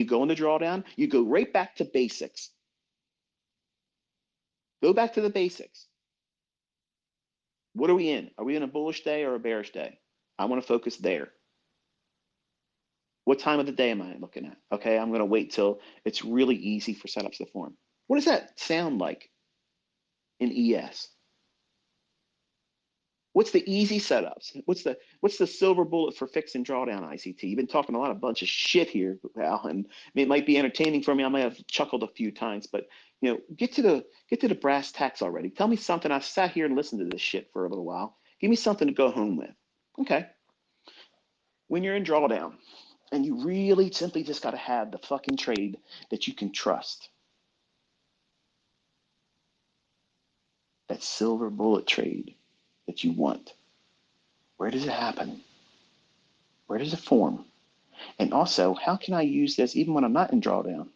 You go into drawdown, you go right back to basics. Go back to the basics. What are we in? Are we in a bullish day or a bearish day? I want to focus there. What time of the day am I looking at? Okay, I'm going to wait till it's really easy for setups to form. What does that sound like in ES? What's the easy setups? What's the silver bullet for fixing drawdown ICT? You've been talking a bunch of shit here, Al, and it might be entertaining for me. I might have chuckled a few times, but get to the brass tacks already. Tell me something. I've sat here and listened to this shit for a little while. Give me something to go home with. Okay. When you're in drawdown, and you really simply just got to have the fucking trade that you can trust. That silver bullet trade that you want. Where does it happen? Where does it form? And also, how can I use this even when I'm not in drawdown,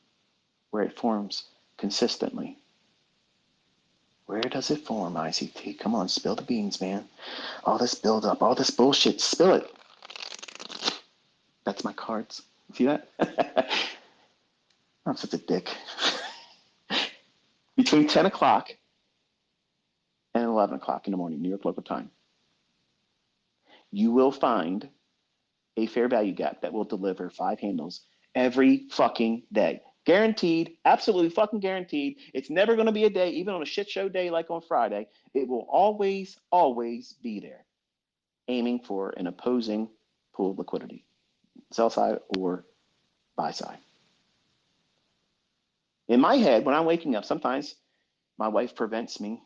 where it forms consistently? Where does it form, ICT? Come on, spill the beans, man. All this buildup, all this bullshit, spill it. That's my cards. See that? I'm such a dick. Between 10 o'clock and 11 o'clock in the morning, New York local time, you will find a fair value gap that will deliver 5 handles every fucking day. Guaranteed, absolutely fucking guaranteed. It's never going to be a day, even on a shit show day like on Friday, it will always, always be there, aiming for an opposing pool of liquidity, sell side or buy side. In my head, when I'm waking up, sometimes my wife prevents me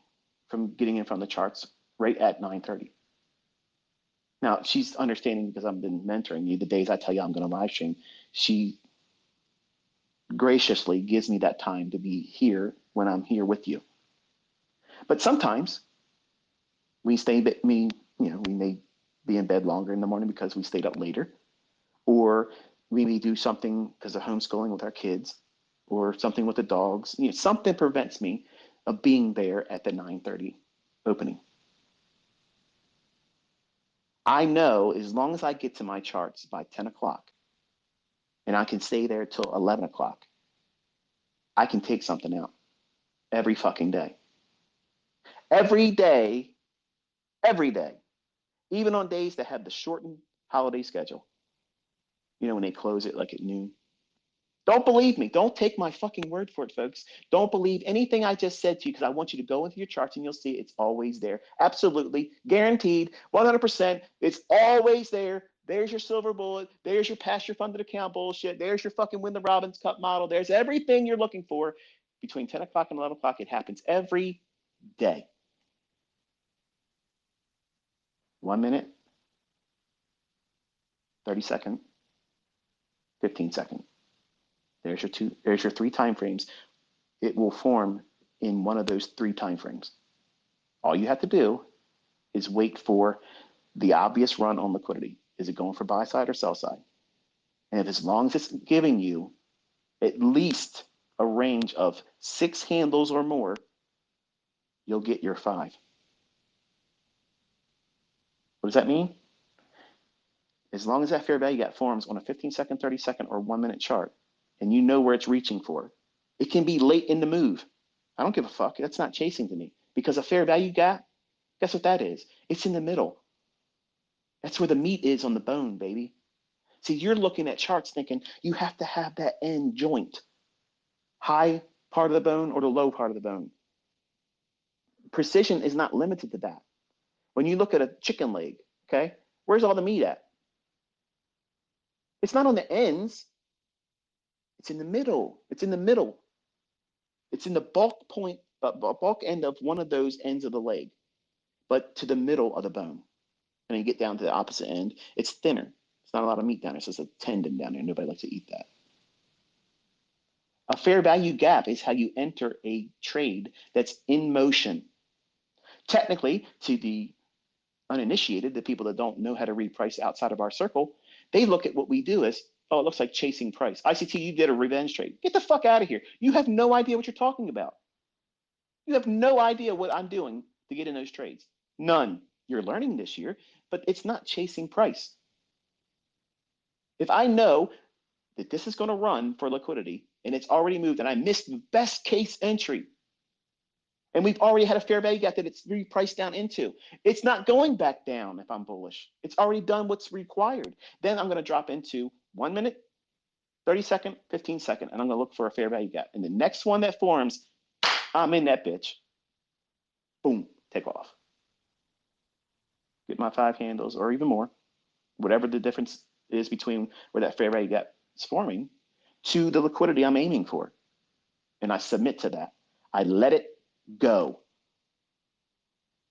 from getting in front of the charts right at 9:30. Now, she's understanding because I've been mentoring you. The days I tell you I'm going to live stream, she graciously gives me that time to be here when I'm here with you. But sometimes we may be in bed longer in the morning because we stayed up later, or we may do something because of homeschooling with our kids, or something with the dogs. Something prevents me of being there at the 9:30 opening. I know as long as I get to my charts by 10 o'clock and I can stay there till 11 o'clock, I can take something out every fucking day. Every day, even on days that have the shortened holiday schedule, when they close it like at noon. Don't believe me. Don't take my fucking word for it, folks. Don't believe anything I just said to you because I want you to go into your charts and you'll see it's always there. Absolutely. Guaranteed. 100%. It's always there. There's your silver bullet. There's your pasture funded account bullshit. There's your fucking win the Robbins Cup model. There's everything you're looking for. Between 10 o'clock and 11 o'clock, it happens every day. 1 minute, 30 second, 15 second. There's your 3 time frames. It will form in one of those 3 time frames. All you have to do is wait for the obvious run on liquidity. Is it going for buy side or sell side? And if as long as it's giving you at least a range of 6 handles or more, you'll get your 5. What does that mean? As long as that fair value gap forms on a 15-second, 30-second, or 1 minute chart, and you know where it's reaching for, it can be late in the move. I don't give a fuck. That's not chasing to me. Because a fair value gap, guess what that is? It's in the middle. That's where the meat is on the bone, baby. See, you're looking at charts thinking you have to have that end joint, high part of the bone or the low part of the bone. Precision is not limited to that. When you look at a chicken leg, okay, where's all the meat at? It's not on the ends. It's in the middle. It's in the middle. It's in the bulk end of one of those ends of the leg, but to the middle of the bone. And you get down to the opposite end, it's thinner. It's not a lot of meat down there. It's just a tendon down there. Nobody likes to eat that. A fair value gap is how you enter a trade that's in motion. Technically, to the uninitiated, the people that don't know how to read price outside of our circle, they look at what we do as, oh, it looks like chasing price. ICT, you did a revenge trade. Get the fuck out of here. You have no idea what you're talking about. You have no idea what I'm doing to get in those trades. None. You're learning this year, but it's not chasing price. If I know that this is going to run for liquidity, and it's already moved, and I missed the best case entry, and we've already had a fair value gap that it's repriced down into. It's not going back down if I'm bullish. It's already done what's required. Then I'm going to drop into 1 minute, 30 second, 15 second, and I'm going to look for a fair value gap. And the next one that forms, I'm in that bitch. Boom, take off. Get my 5 handles or even more, whatever the difference is between where that fair value gap is forming to the liquidity I'm aiming for. And I submit to that. I let it go.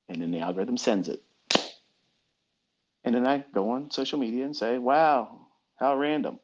And then the algorithm sends it. And then I go on social media and say, wow, how random.